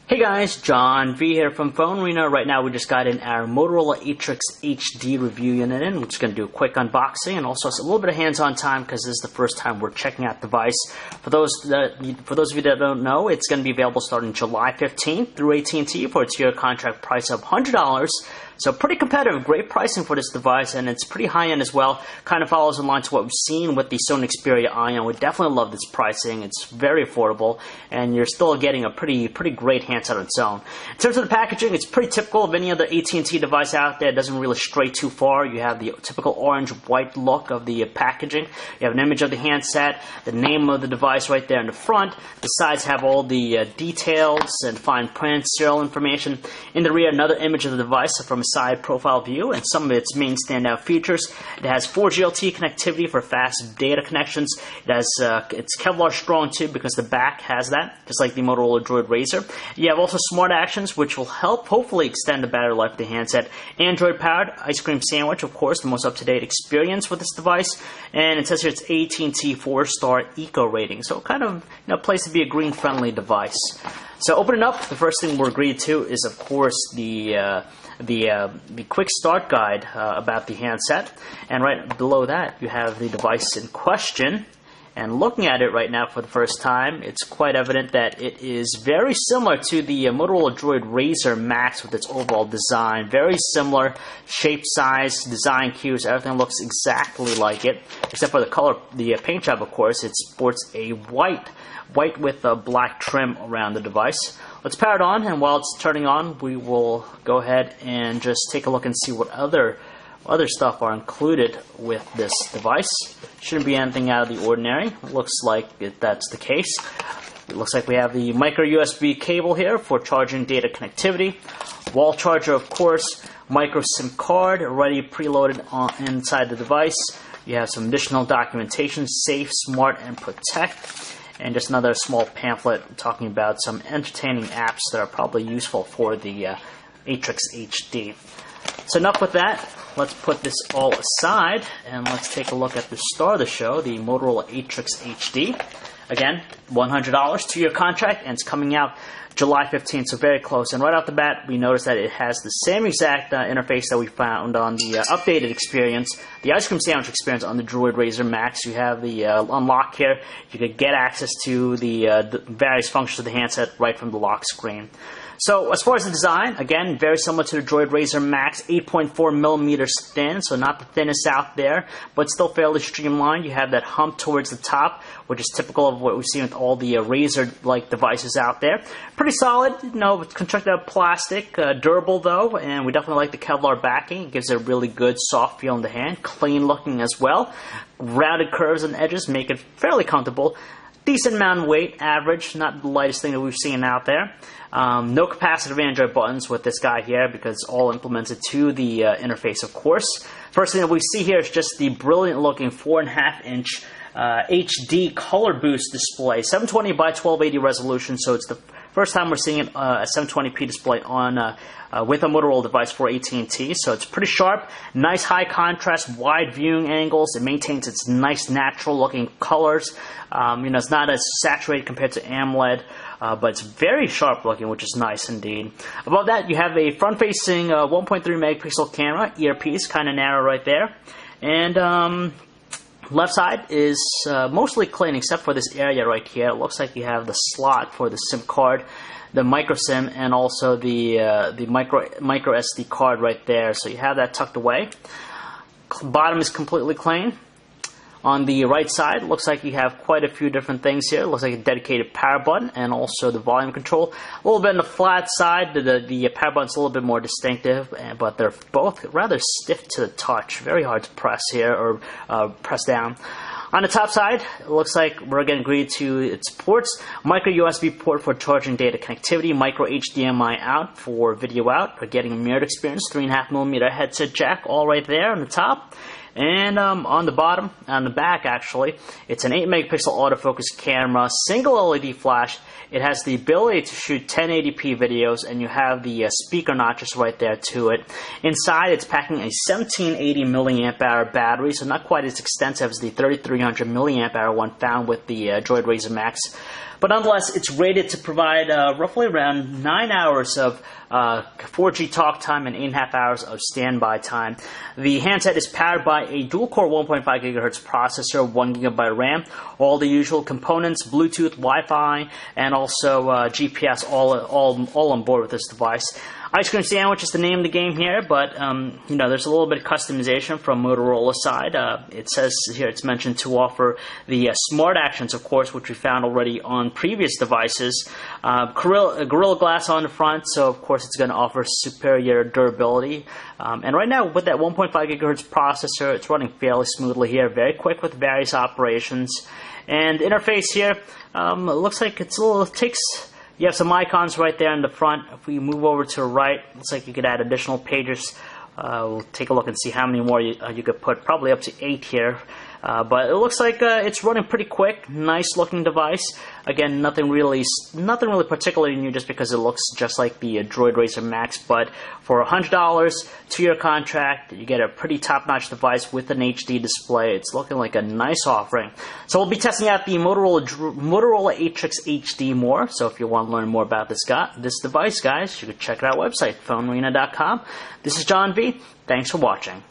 Hey guys, John V here from Phone Arena. Right now we just got in our Motorola Atrix HD review unit in. We're just going to do a quick unboxing and also a little bit of hands-on time because this is the first time we're checking out the device. For those of you that don't know, it's going to be available starting July 15th through AT&T for a tier contract price of $100. So pretty competitive, great pricing for this device, and it's pretty high-end as well. Kind of follows in line to what we've seen with the Sony Xperia Ion. We definitely love this pricing. It's very affordable, and you're still getting a pretty great handset on its own. In terms of the packaging, it's pretty typical of any other AT&T device out there. It doesn't really stray too far. You have the typical orange-white look of the packaging. You have an image of the handset, the name of the device right there in the front. The sides have all the details and fine print, serial information. In the rear, another image of the device from a side profile view and some of its main standout features. It has 4G LTE connectivity for fast data connections. It has it's Kevlar strong too because the back has that, just like the Motorola Droid Razr. You have also smart actions, which will help hopefully extend the battery life of the handset. Android powered ice cream sandwich, of course, the most up-to-date experience with this device. And it says here it's AT&T 4-star eco rating, so kind of place to be a green friendly device. So opening up, the first thing we're agreed to is of course the quick start guide about the handset, and right below that you have the device in question. And looking at it right now for the first time, it's quite evident that it is very similar to the Motorola Droid Razr Max with its overall design. Very similar shape, size, design cues, everything looks exactly like it, except for the color, the paint job, of course. It sports a white with a black trim around the device. Let's power it on, and while it's turning on, we will go ahead and just take a look and see what other stuff are included with this device. Shouldn't be anything out of the ordinary. Looks like that's the case. It looks like we have the micro USB cable here for charging data connectivity. Wall charger, of course. Micro SIM card already preloaded inside the device. You have some additional documentation: safe, smart, and protect. And just another small pamphlet talking about some entertaining apps that are probably useful for the Atrix HD. So enough with that. Let's put this all aside and let's take a look at the star of the show, the Motorola Atrix HD. Again, $100, 2-year contract, and it's coming out July 15th, so very close. And right off the bat, we notice that it has the same exact interface that we found on the updated experience, the ice cream sandwich experience on the Droid Razr Max. You have the unlock here. You can get access to the various functions of the handset right from the lock screen. So as far as the design, again, very similar to the Droid Razr Max, 8.4 millimeters thin, so not the thinnest out there, but still fairly streamlined. You have that hump towards the top, which is typical of what we've seen with all the Razr-like devices out there. Pretty solid, constructed out of plastic, durable though, and we definitely like the Kevlar backing. It gives it a really good soft feel in the hand, clean looking as well. Rounded curves and edges make it fairly comfortable. Decent amount of weight, average, not the lightest thing that we've seen out there. No capacitive Android buttons with this guy here because it's all implemented to the interface, of course. First thing that we see here is just the brilliant looking 4.5-inch HD color boost display, 720 by 1280 resolution, so it's the first time we're seeing it, a 720p display on with a Motorola device for AT&T, so it's pretty sharp. Nice high contrast, wide viewing angles. It maintains its nice natural looking colors. It's not as saturated compared to AMOLED, but it's very sharp looking, which is nice indeed. Above that, you have a front-facing 1.3 megapixel camera, earpiece, kind of narrow right there, and left side is mostly clean except for this area right here. It looks like you have the slot for the SIM card, the micro SIM, and also the micro SD card right there. So you have that tucked away. Bottom is completely clean. On the right side, it looks like you have quite a few different things here. It looks like a dedicated power button and also the volume control. A little bit on the flat side, the power button's a little bit more distinctive, but they're both rather stiff to the touch. Very hard to press here or press down. On the top side, it looks like we're again agreed to its ports. Micro USB port for charging data connectivity, micro HDMI out for video out. We're getting a mirrored experience, 3.5mm headset jack all right there on the top. And on the bottom, on the back actually, it's an 8 megapixel autofocus camera, single LED flash. It has the ability to shoot 1080p videos, and you have the speaker notches right there to it. Inside, it's packing a 1780 milliamp hour battery, so not quite as extensive as the 3300 milliamp hour one found with the Droid Razr Max. But nonetheless, it's rated to provide roughly around 9 hours of 4G talk time and 8.5 hours of standby time. The handset is powered by a dual-core 1.5 GHz processor, 1 GB RAM, all the usual components, Bluetooth, Wi-Fi, and also GPS, all on board with this device. Ice Cream Sandwich is the name of the game here, but there's a little bit of customization from Motorola's side. It says here it's mentioned to offer the smart actions, of course, which we found already on previous devices. Gorilla Glass on the front, so of course it's going to offer superior durability. And right now, with that 1.5 GHz processor, it's running fairly smoothly here, very quick with various operations. And interface here, it looks like it's a little, you have some icons right there in the front. If we move over to the right, looks like you could add additional pages. We'll take a look and see how many more you could put, probably up to 8 here. But it looks like it's running pretty quick. Nice looking device. Again, nothing really particularly new, just because it looks just like the Droid Racer Max. But for $100, 2-year contract, you get a pretty top-notch device with an HD display. It's looking like a nice offering. So we'll be testing out the Motorola Atrix HD more. So if you want to learn more about this device, guys, you can check out our website, phonearena.com. This is John V. Thanks for watching.